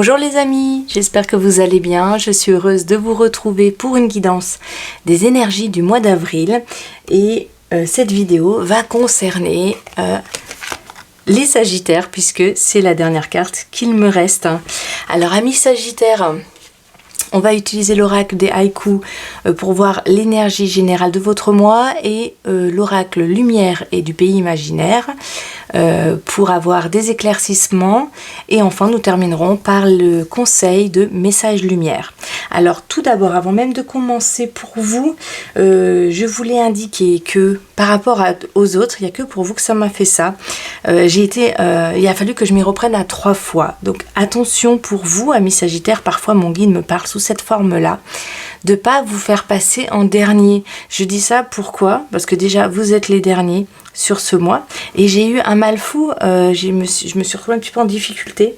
Bonjour les amis, j'espère que vous allez bien. Je suis heureuse de vous retrouver pour une guidance des énergies du mois d'avril. Et cette vidéo va concerner les Sagittaires puisque c'est la dernière carte qu'il me reste. Alors amis Sagittaires, on va utiliser l'oracle des haïkus pour voir l'énergie générale de votre mois et l'oracle lumière et du pays imaginaire pour avoir des éclaircissements. Et enfin, nous terminerons par le conseil de message lumière. Alors tout d'abord, avant même de commencer pour vous, je voulais indiquer que par rapport aux autres, il n'y a que pour vous que ça m'a fait ça. Il a fallu que je m'y reprenne à 3 fois. Donc attention pour vous, amis Sagittaires, parfois mon guide me parle sous cette forme-là, de pas vous faire passer en dernier. Je dis ça pourquoi? Parce que déjà, vous êtes les derniers sur ce mois. Et j'ai eu un mal fou, je me suis retrouvée un petit peu en difficulté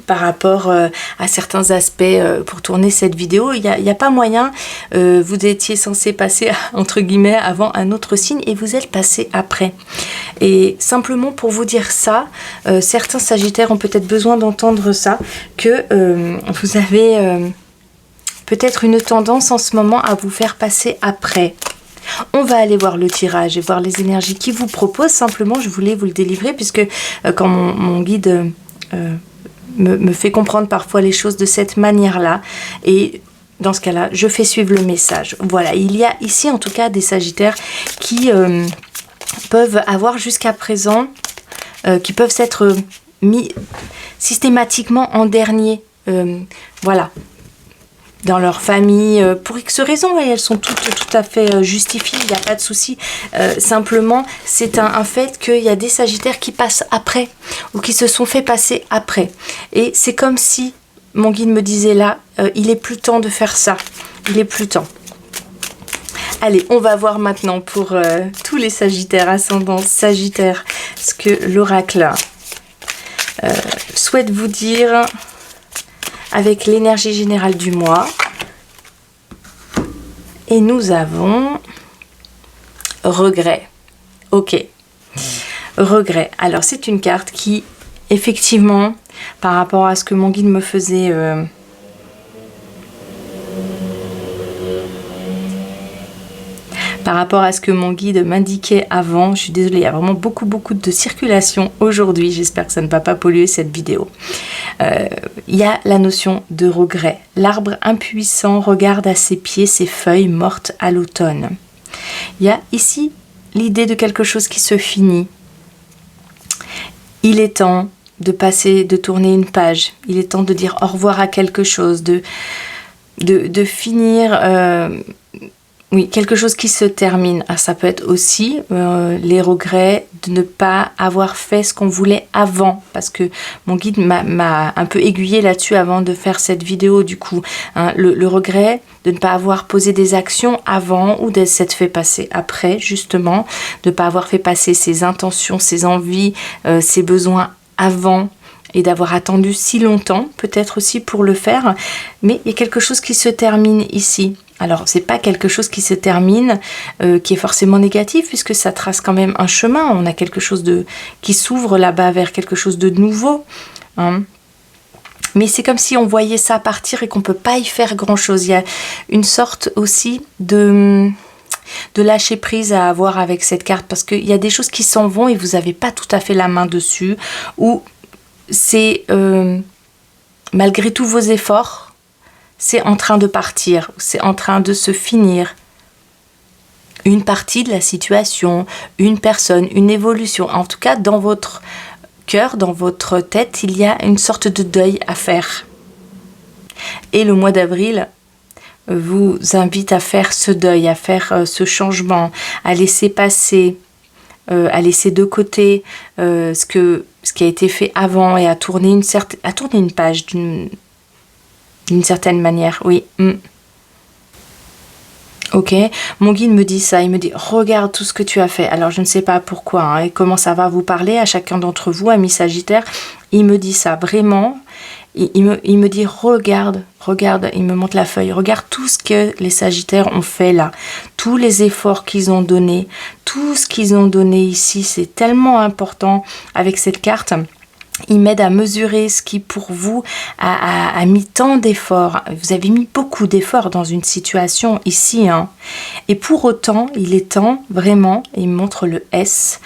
par rapport à certains aspects pour tourner cette vidéo. Il y a pas moyen, vous étiez censé passer entre guillemets avant un autre signe et vous êtes passé après. Et simplement pour vous dire ça, certains Sagittaires ont peut-être besoin d'entendre ça, que vous avez peut-être une tendance en ce moment à vous faire passer après. On va aller voir le tirage et voir les énergies qu'il vous propose. Simplement, je voulais vous le délivrer puisque quand mon guide me fait comprendre parfois les choses de cette manière-là, et dans ce cas-là, je fais suivre le message. Voilà, il y a ici en tout cas des Sagittaires qui peuvent avoir jusqu'à présent, qui peuvent s'être mis systématiquement en dernier. Voilà. Dans leur famille, pour X raisons, elles sont toutes tout à fait justifiées, il n'y a pas de souci. Simplement, c'est un fait qu'il y a des Sagittaires qui passent après, ou qui se sont fait passer après. Et c'est comme si, mon guide me disait là, il est plus temps de faire ça, il est plus temps. Allez, on va voir maintenant pour tous les Sagittaires, ascendant Sagittaire, ce que l'oracle souhaite vous dire avec l'énergie générale du mois. Et nous avons regret. Ok. Regret. Alors c'est une carte qui, effectivement, par rapport à ce que mon guide me faisait par rapport à ce que mon guide m'indiquait avant, je suis désolée, il y a vraiment beaucoup de circulation aujourd'hui. J'espère que ça ne va pas polluer cette vidéo. Il y a la notion de regret. L'arbre impuissant regarde à ses pieds ses feuilles mortes à l'automne. Il y a ici l'idée de quelque chose qui se finit. Il est temps de passer, de tourner une page. Il est temps de dire au revoir à quelque chose, de finir... Oui, quelque chose qui se termine. Ah, ça peut être aussi les regrets de ne pas avoir fait ce qu'on voulait avant. Parce que mon guide m'a un peu aiguillé là-dessus avant de faire cette vidéo du coup. Hein, le regret de ne pas avoir posé des actions avant ou de s'être fait passer après, justement. De ne pas avoir fait passer ses intentions, ses envies, ses besoins avant. Et d'avoir attendu si longtemps, peut-être aussi pour le faire. Mais il y a quelque chose qui se termine ici. Alors, c'est pas quelque chose qui se termine, qui est forcément négatif, puisque ça trace quand même un chemin. On a quelque chose qui s'ouvre là-bas vers quelque chose de nouveau. Hein. Mais c'est comme si on voyait ça partir et qu'on peut pas y faire grand-chose. Il y a une sorte aussi de lâcher prise à avoir avec cette carte, parce qu'il y a des choses qui s'en vont et vous n'avez pas tout à fait la main dessus, ou c'est malgré tous vos efforts, c'est en train de partir, c'est en train de se finir. Une partie de la situation, une personne, une évolution. En tout cas, dans votre cœur, dans votre tête, il y a une sorte de deuil à faire. Et le mois d'avril vous invite à faire ce deuil, à faire ce changement, à laisser passer, à laisser de côté ce qui a été fait avant et à tourner une page d'une certaine manière, oui. Ok, mon guide me dit ça, il me dit regarde tout ce que tu as fait. Alors je ne sais pas pourquoi hein, et comment ça va vous parler à chacun d'entre vous, amis Sagittaires. Il me dit ça vraiment. Il me dit regarde, il me montre la feuille, regarde tout ce que les Sagittaires ont fait là, tous les efforts qu'ils ont donnés, tout ce qu'ils ont donné ici, c'est tellement important avec cette carte. Il m'aide à mesurer ce qui pour vous a mis tant d'efforts. Vous avez mis beaucoup d'efforts dans une situation ici. Et pour autant, il est temps vraiment, et il me montre le S,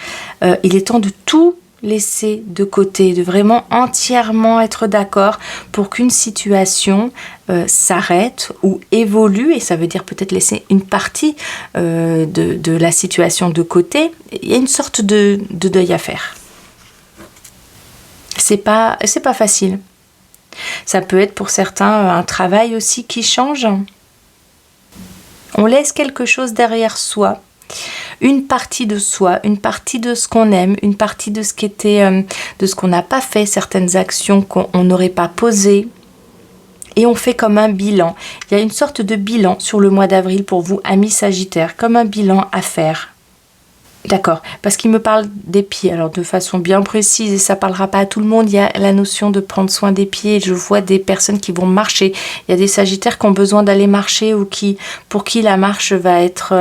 il est temps de tout laisser de côté, de vraiment entièrement être d'accord pour qu'une situation s'arrête ou évolue, et ça veut dire peut-être laisser une partie de la situation de côté. Il y a une sorte de deuil à faire. C'est pas facile. Ça peut être pour certains un travail aussi qui change. On laisse quelque chose derrière soi, une partie de soi, une partie de ce qu'on aime, une partie de ce qui était, de ce qu'on n'a pas fait, certaines actions qu'on n'aurait pas posées. Et on fait comme un bilan. Il y a une sorte de bilan sur le mois d'avril pour vous, amis Sagittaires, comme un bilan à faire. D'accord, parce qu'il me parle des pieds, alors de façon bien précise, et ça ne parlera pas à tout le monde, il y a la notion de prendre soin des pieds. Je vois des personnes qui vont marcher, il y a des Sagittaires qui ont besoin d'aller marcher ou pour qui la marche va être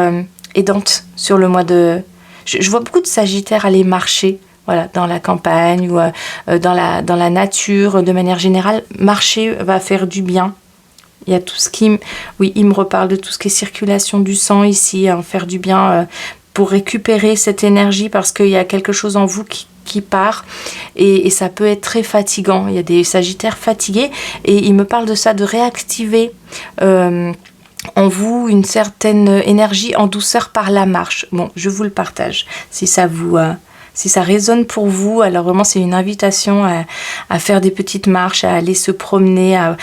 aidante sur le mois de... Je vois beaucoup de Sagittaires aller marcher, voilà, dans la campagne ou dans la nature, de manière générale. Marcher va faire du bien. Il y a tout ce qui... Oui, il me reparle de tout ce qui est circulation du sang ici, faire du bien... pour récupérer cette énergie parce qu'il y a quelque chose en vous qui part et ça peut être très fatigant. Il y a des Sagittaires fatigués et il me parle de ça, de réactiver en vous une certaine énergie en douceur par la marche. Bon, je vous le partage. Si ça résonne pour vous, alors vraiment c'est une invitation à faire des petites marches, à aller se promener, à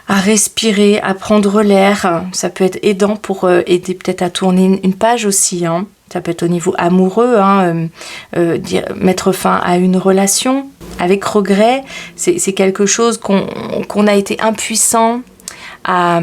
respirer, à prendre l'air. Ça peut être aidant pour aider peut-être à tourner une page aussi. Ça peut être au niveau amoureux, mettre fin à une relation. Avec regret, c'est quelque chose qu'on a été impuissant à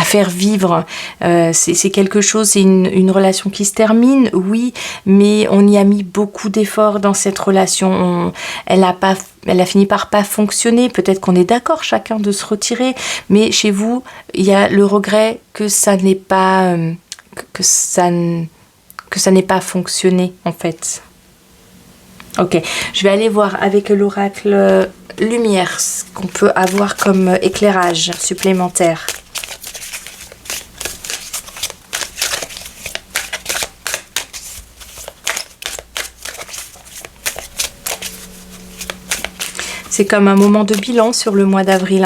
faire vivre. C'est quelque chose, c'est une relation qui se termine, oui, mais on y a mis beaucoup d'efforts dans cette relation. Elle a fini par pas fonctionner. Peut-être qu'on est d'accord chacun de se retirer, mais chez vous, il y a le regret que ça n'ait pas fonctionné en fait. Ok, je vais aller voir avec l'oracle lumière ce qu'on peut avoir comme éclairage supplémentaire. C'est comme un moment de bilan sur le mois d'avril.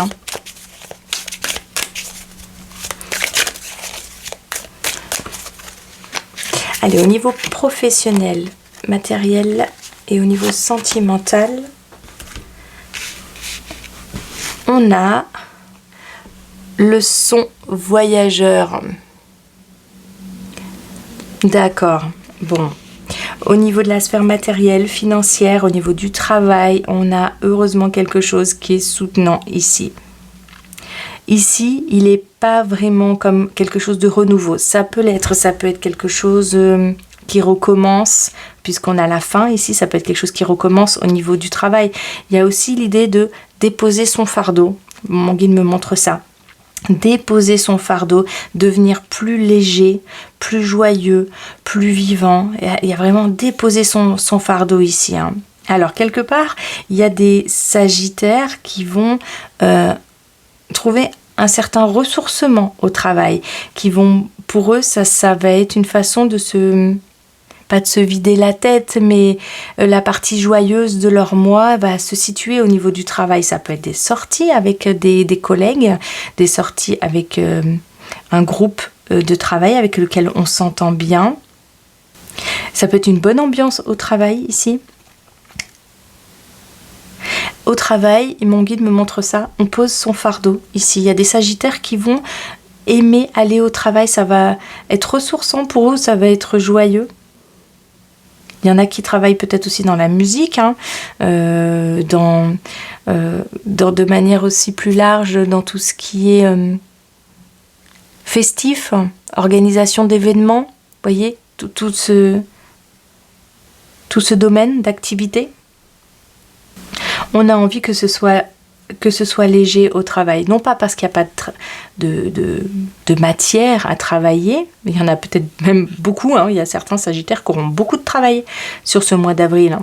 Allez, au niveau professionnel, matériel et au niveau sentimental, on a le son voyageur. D'accord, bon. Au niveau de la sphère matérielle, financière, au niveau du travail, on a heureusement quelque chose qui est soutenant ici. Ici, il n'est pas vraiment comme quelque chose de renouveau. Ça peut l'être, ça peut être quelque chose qui recommence, puisqu'on a la fin. Ici, ça peut être quelque chose qui recommence au niveau du travail. Il y a aussi l'idée de déposer son fardeau. Mon guide me montre ça. Déposer son fardeau, devenir plus léger, plus joyeux, plus vivant. Il y a vraiment déposer son fardeau ici. Alors, quelque part, il y a des Sagittaires qui vont trouver un certain ressourcement au travail, qui vont, pour eux, ça va être une façon de pas de se vider la tête, mais la partie joyeuse de leur mois va se situer au niveau du travail. Ça peut être des sorties avec des collègues, des sorties avec un groupe de travail avec lequel on s'entend bien. Ça peut être une bonne ambiance au travail ici. Au travail, mon guide me montre ça, on pose son fardeau ici. Il y a des Sagittaires qui vont aimer aller au travail, ça va être ressourçant pour eux, ça va être joyeux. Il y en a qui travaillent peut-être aussi dans la musique, de manière aussi plus large, dans tout ce qui est festif, organisation d'événements, vous voyez, tout ce domaine d'activité. On a envie que ce soit léger au travail. Non pas parce qu'il n'y a pas de matière à travailler, mais il y en a peut-être même beaucoup. Il y a certains Sagittaires qui auront beaucoup de travail sur ce mois d'avril.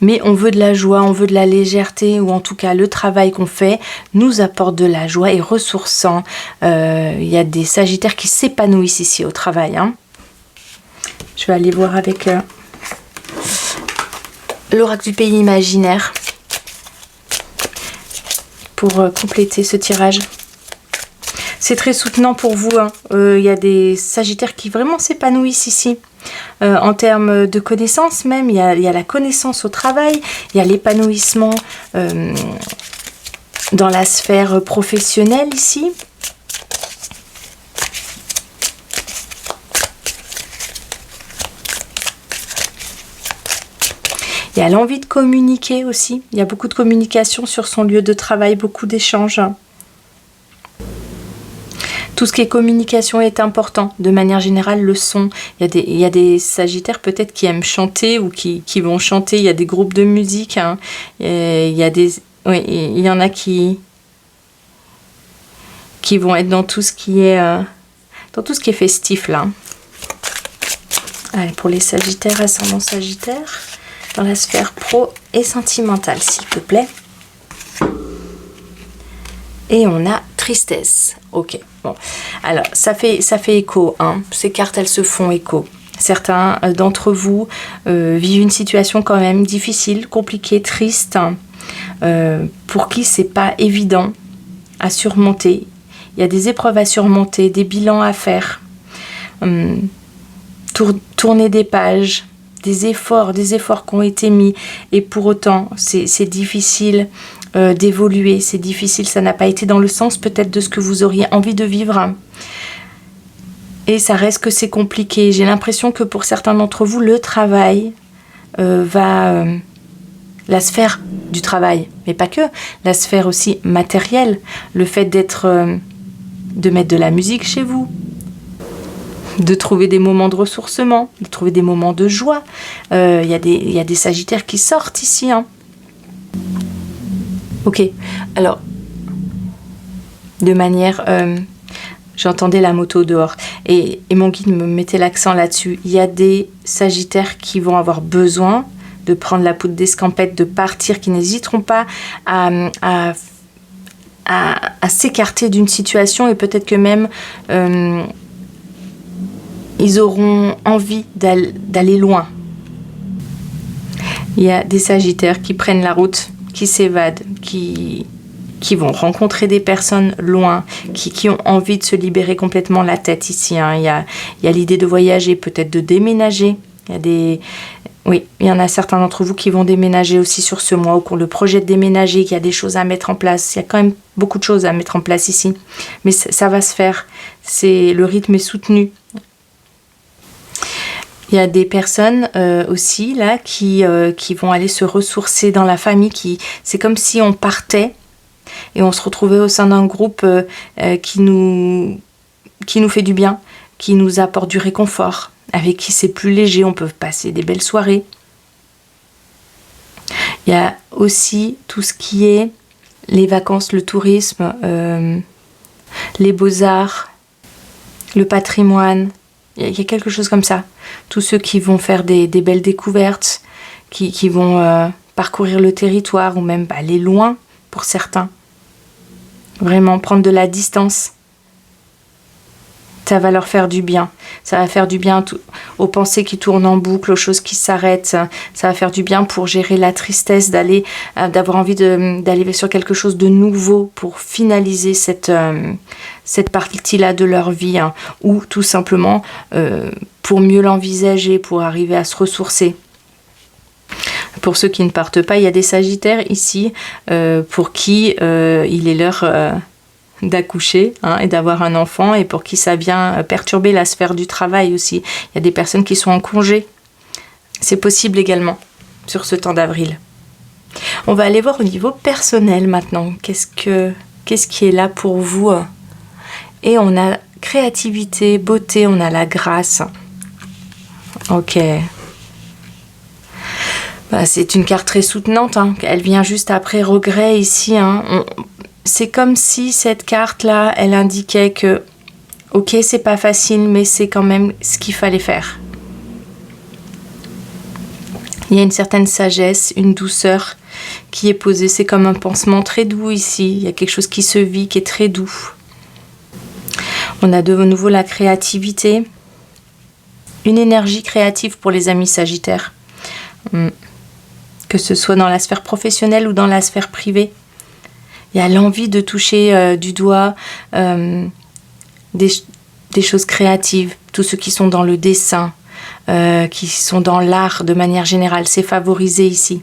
Mais on veut de la joie, on veut de la légèreté, ou en tout cas le travail qu'on fait nous apporte de la joie et ressourçant. Il y a des Sagittaires qui s'épanouissent ici au travail. Hein. Je vais aller voir avec l'oracle du pays imaginaire pour compléter ce tirage. C'est très soutenant pour vous. Hein. Y a des Sagittaires qui vraiment s'épanouissent ici. En termes de connaissances même, il y a la connaissance au travail, il y a l'épanouissement dans la sphère professionnelle ici. Il y a l'envie de communiquer aussi. Il y a beaucoup de communication sur son lieu de travail, beaucoup d'échanges. Tout ce qui est communication est important. De manière générale, le son. Il y a des Sagittaires peut-être qui aiment chanter ou qui vont chanter. Il y a des groupes de musique. Hein. Il y en a qui vont être dans tout ce qui est festif là. Allez, pour les Sagittaires, ascendant Sagittaire, dans la sphère pro et sentimentale, s'il te plaît. Et on a tristesse. Ok, bon. Alors, ça fait écho. Hein. Ces cartes, elles se font écho. Certains d'entre vous vivent une situation quand même difficile, compliquée, triste, pour qui c'est pas évident à surmonter. Il y a des épreuves à surmonter, des bilans à faire, tourner des pages, des efforts qui ont été mis. Et pour autant, c'est difficile d'évoluer, c'est difficile, ça n'a pas été dans le sens peut-être de ce que vous auriez envie de vivre. Et ça reste que c'est compliqué. J'ai l'impression que pour certains d'entre vous, le travail la sphère du travail, mais pas que, la sphère aussi matérielle, le fait de mettre de la musique chez vous, de trouver des moments de ressourcement, de trouver des moments de joie. Il y a des Sagittaires qui sortent ici. Hein. Ok, alors, de manière... j'entendais la moto dehors et mon guide me mettait l'accent là-dessus. Il y a des Sagittaires qui vont avoir besoin de prendre la poudre d'escampette, de partir, qui n'hésiteront pas à s'écarter d'une situation et peut-être que même ils auront envie d'aller loin. Il y a des Sagittaires qui prennent la route, qui s'évadent, qui vont rencontrer des personnes loin, qui ont envie de se libérer complètement la tête ici. Hein. Il y a l'idée de voyager, peut-être de déménager. Il y en a certains d'entre vous qui vont déménager aussi sur ce mois, ou qui ont le projet de déménager, qu'il y a des choses à mettre en place. Il y a quand même beaucoup de choses à mettre en place ici. Mais ça va se faire. Le rythme est soutenu. Il y a des personnes aussi là qui vont aller se ressourcer dans la famille. C'est comme si on partait et on se retrouvait au sein d'un groupe qui nous fait du bien, qui nous apporte du réconfort, avec qui c'est plus léger, on peut passer des belles soirées. Il y a aussi tout ce qui est les vacances, le tourisme, les beaux-arts, le patrimoine. Il y a quelque chose comme ça. Tous ceux qui vont faire des belles découvertes, qui vont parcourir le territoire ou même aller loin pour certains. Vraiment prendre de la distance. Ça va leur faire du bien. Ça va faire du bien aux pensées qui tournent en boucle, aux choses qui s'arrêtent. Ça va faire du bien pour gérer la tristesse, d'avoir envie d'aller sur quelque chose de nouveau pour finaliser cette partie-là de leur vie. Hein, ou tout simplement pour mieux l'envisager, pour arriver à se ressourcer. Pour ceux qui ne partent pas, il y a des Sagittaires ici pour qui il est l'heure d'accoucher et d'avoir un enfant, et pour qui ça vient perturber la sphère du travail aussi. Il y a des personnes qui sont en congé. C'est possible également sur ce temps d'avril. On va aller voir au niveau personnel maintenant. Qu'est-ce qui est là pour vous? Et on a créativité, beauté, on a la grâce. Ok. C'est une carte très soutenante. Hein. Elle vient juste après regret ici. Hein. C'est comme si cette carte-là, elle indiquait que, ok, c'est pas facile, mais c'est quand même ce qu'il fallait faire. Il y a une certaine sagesse, une douceur qui est posée. C'est comme un pansement très doux ici. Il y a quelque chose qui se vit, qui est très doux. On a de nouveau la créativité. Une énergie créative pour les amis sagittaires. Que ce soit dans la sphère professionnelle ou dans la sphère privée. Il y a l'envie de toucher du doigt des choses créatives. Tous ceux qui sont dans le dessin, qui sont dans l'art de manière générale. C'est favorisé ici.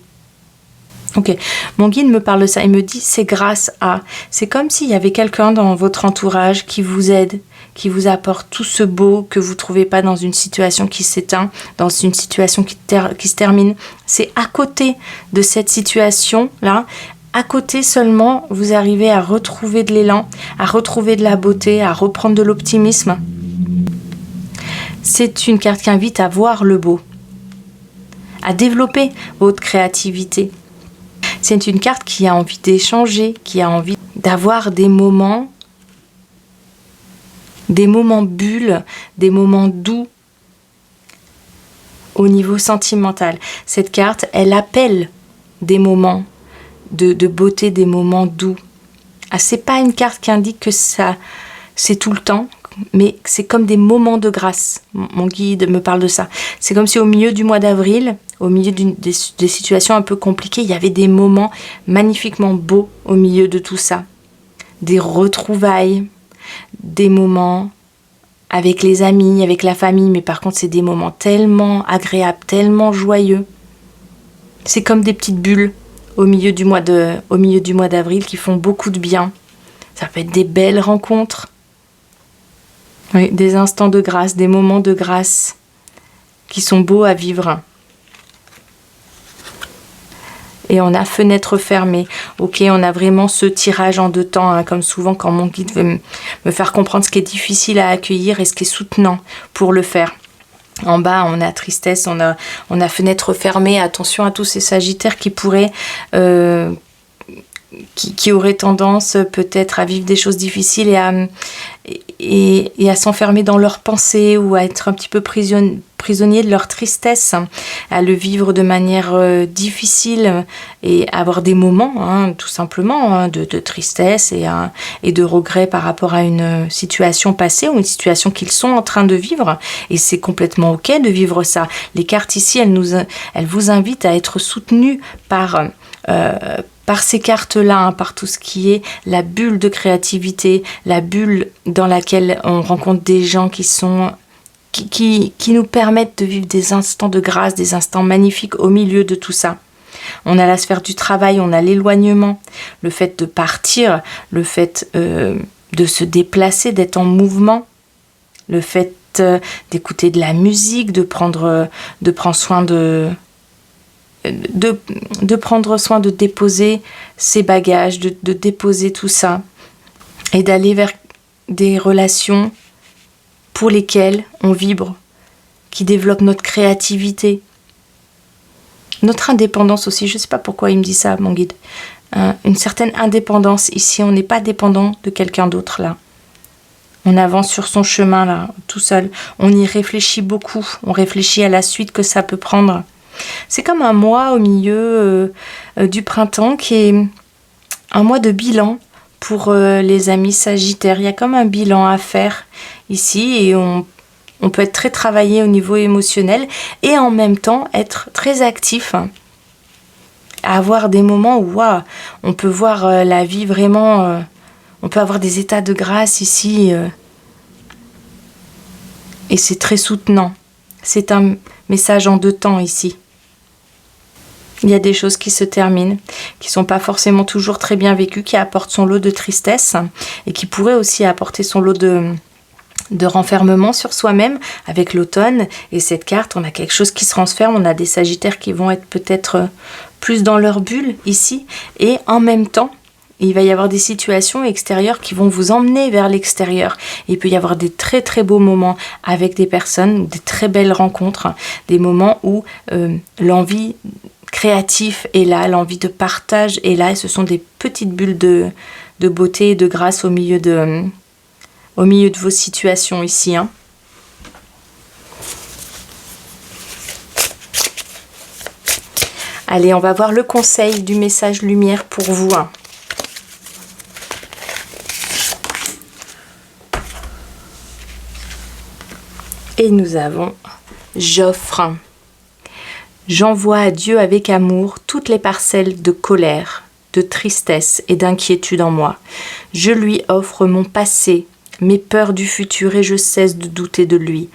Ok, mon guide me parle de ça. Il me dit c'est grâce à... C'est comme s'il y avait quelqu'un dans votre entourage qui vous aide, qui vous apporte tout ce beau que vous ne trouvez pas dans une situation qui s'éteint, dans une situation qui se termine. C'est à côté de cette situation-là, à côté seulement, vous arrivez à retrouver de l'élan, à retrouver de la beauté, à reprendre de l'optimisme. C'est une carte qui invite à voir le beau, à développer votre créativité. C'est une carte qui a envie d'échanger, qui a envie d'avoir des moments bulles, des moments doux au niveau sentimental. Cette carte, elle appelle des moments de beauté, des moments doux. Ah, c'est pas une carte qui indique que ça, c'est tout le temps, mais c'est comme des moments de grâce. Mon guide me parle de ça. C'est comme si au milieu du mois d'avril, au milieu des situations un peu compliquées, il y avait des moments magnifiquement beaux au milieu de tout ça. Des retrouvailles, des moments avec les amis, avec la famille, mais par contre c'est des moments tellement agréables, tellement joyeux. C'est comme des petites bulles au milieu du mois d'avril qui font beaucoup de bien. Ça peut être des belles rencontres. Oui, des instants de grâce, des moments de grâce qui sont beaux à vivre. Et on a fenêtre fermée. Ok, on a vraiment ce tirage en deux temps, hein, comme souvent quand mon guide veut me faire comprendre ce qui est difficile à accueillir et ce qui est soutenant pour le faire. En bas, on a tristesse, on a fenêtre fermée. Attention à tous ces sagittaires qui pourraient... qui auraient tendance peut-être à vivre des choses difficiles et à s'enfermer dans leurs pensées ou à être un petit peu prisonniers de leur tristesse, à le vivre de manière difficile et avoir des moments, hein, tout simplement, hein, de tristesse et de regret par rapport à une situation passée ou une situation qu'ils sont en train de vivre. Et c'est complètement ok de vivre ça. Les cartes ici, elles vous invitent à être soutenus par ces cartes-là, hein, par tout ce qui est la bulle de créativité, la bulle dans laquelle on rencontre des gens qui nous permettent de vivre des instants de grâce, des instants magnifiques au milieu de tout ça. On a la sphère du travail, on a l'éloignement, le fait de partir, le fait de se déplacer, d'être en mouvement, le fait d'écouter de la musique, de prendre soin de prendre soin de déposer ses bagages, de déposer tout ça et d'aller vers des relations pour lesquelles on vibre, qui développent notre créativité, notre indépendance aussi. Je ne sais pas pourquoi il me dit ça, mon guide. Une certaine indépendance. Ici, on n'est pas dépendant de quelqu'un d'autre là. On avance sur son chemin là, tout seul. On y réfléchit beaucoup. On réfléchit à la suite que ça peut prendre. C'est comme un mois au milieu du printemps qui est un mois de bilan pour les amis sagittaires. Il y a comme un bilan à faire ici et on peut être très travaillé au niveau émotionnel et en même temps être très actif. Avoir des moments où on peut voir la vie vraiment... on peut avoir des états de grâce ici et c'est très soutenant. C'est un message en deux temps ici. Il y a des choses qui se terminent, qui ne sont pas forcément toujours très bien vécues, qui apportent son lot de tristesse et qui pourraient aussi apporter son lot de renfermement sur soi-même avec l'automne. Et cette carte, on a quelque chose qui se transforme, on a des sagittaires qui vont être peut-être plus dans leur bulle ici. Et en même temps, il va y avoir des situations extérieures qui vont vous emmener vers l'extérieur. Il peut y avoir des très très beaux moments avec des personnes, des très belles rencontres, des moments où l'envie créatif est là, l'envie de partage est là, et ce sont des petites bulles de beauté et de grâce au milieu de vos situations ici. Hein. Allez, on va voir le conseil du message lumière pour vous. Et nous avons j'offre. J'envoie à Dieu avec amour toutes les parcelles de colère, de tristesse et d'inquiétude en moi. Je lui offre mon passé, mes peurs du futur et je cesse de douter de lui.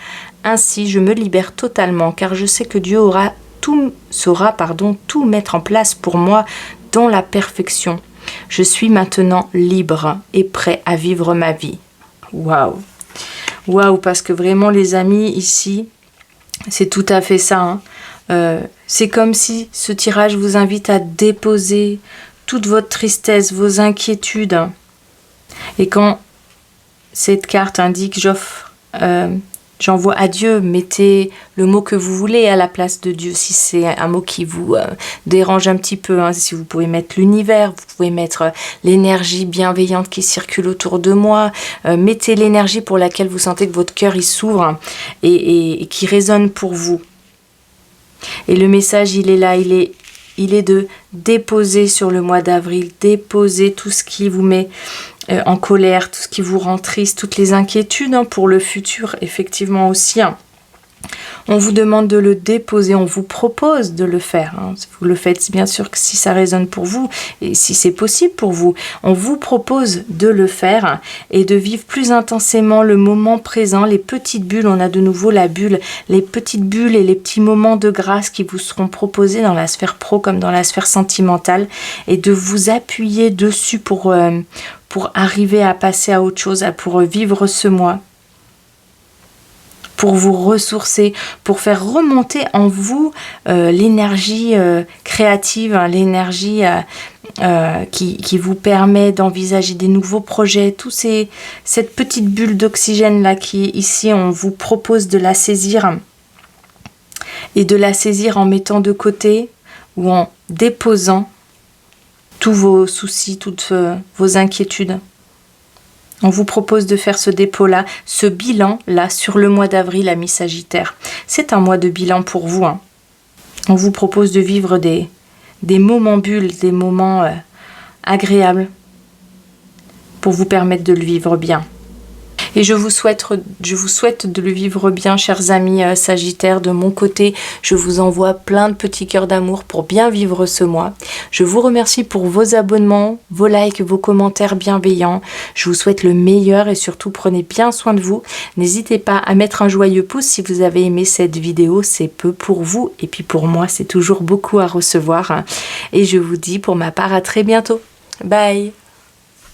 Ainsi, je me libère totalement car je sais que Dieu saura tout mettre en place pour moi dans la perfection. Je suis maintenant libre et prêt à vivre ma vie. Waouh! Waouh, parce que vraiment les amis, ici, c'est tout à fait ça. C'est comme si ce tirage vous invite à déposer toute votre tristesse, vos inquiétudes. Et quand cette carte indique j'envoie à Dieu, mettez le mot que vous voulez à la place de Dieu. Si c'est un mot qui vous dérange un petit peu, si vous pouvez mettre l'univers, vous pouvez mettre l'énergie bienveillante qui circule autour de moi. Mettez l'énergie pour laquelle vous sentez que votre cœur il s'ouvre et qui résonne pour vous. Et le message, il est là, il est de déposer sur le mois d'avril, déposer tout ce qui vous met en colère, tout ce qui vous rend triste, toutes les inquiétudes pour le futur, effectivement aussi. On vous demande de le déposer, on vous propose de le faire. Vous le faites bien sûr que si ça résonne pour vous et si c'est possible pour vous. On vous propose de le faire et de vivre plus intensément le moment présent, les petites bulles. On a de nouveau la bulle, les petites bulles et les petits moments de grâce qui vous seront proposés dans la sphère pro comme dans la sphère sentimentale et de vous appuyer dessus pour arriver à passer à autre chose, pour vivre ce mois. Pour vous ressourcer, pour faire remonter en vous l'énergie créative, l'énergie qui vous permet d'envisager des nouveaux projets, cette petite bulle d'oxygène là qui est ici, on vous propose de la saisir et de la saisir en mettant de côté ou en déposant tous vos soucis, toutes vos inquiétudes. On vous propose de faire ce dépôt-là, ce bilan-là, sur le mois d'avril à mi-Sagittaire. C'est un mois de bilan pour vous. On vous propose de vivre des moments bulles, des moments agréables pour vous permettre de le vivre bien. Et je vous souhaite de le vivre bien, chers amis Sagittaires. De mon côté, je vous envoie plein de petits cœurs d'amour pour bien vivre ce mois. Je vous remercie pour vos abonnements, vos likes, vos commentaires bienveillants. Je vous souhaite le meilleur et surtout prenez bien soin de vous. N'hésitez pas à mettre un joyeux pouce si vous avez aimé cette vidéo. C'est peu pour vous et puis pour moi, c'est toujours beaucoup à recevoir. Et je vous dis pour ma part à très bientôt. Bye!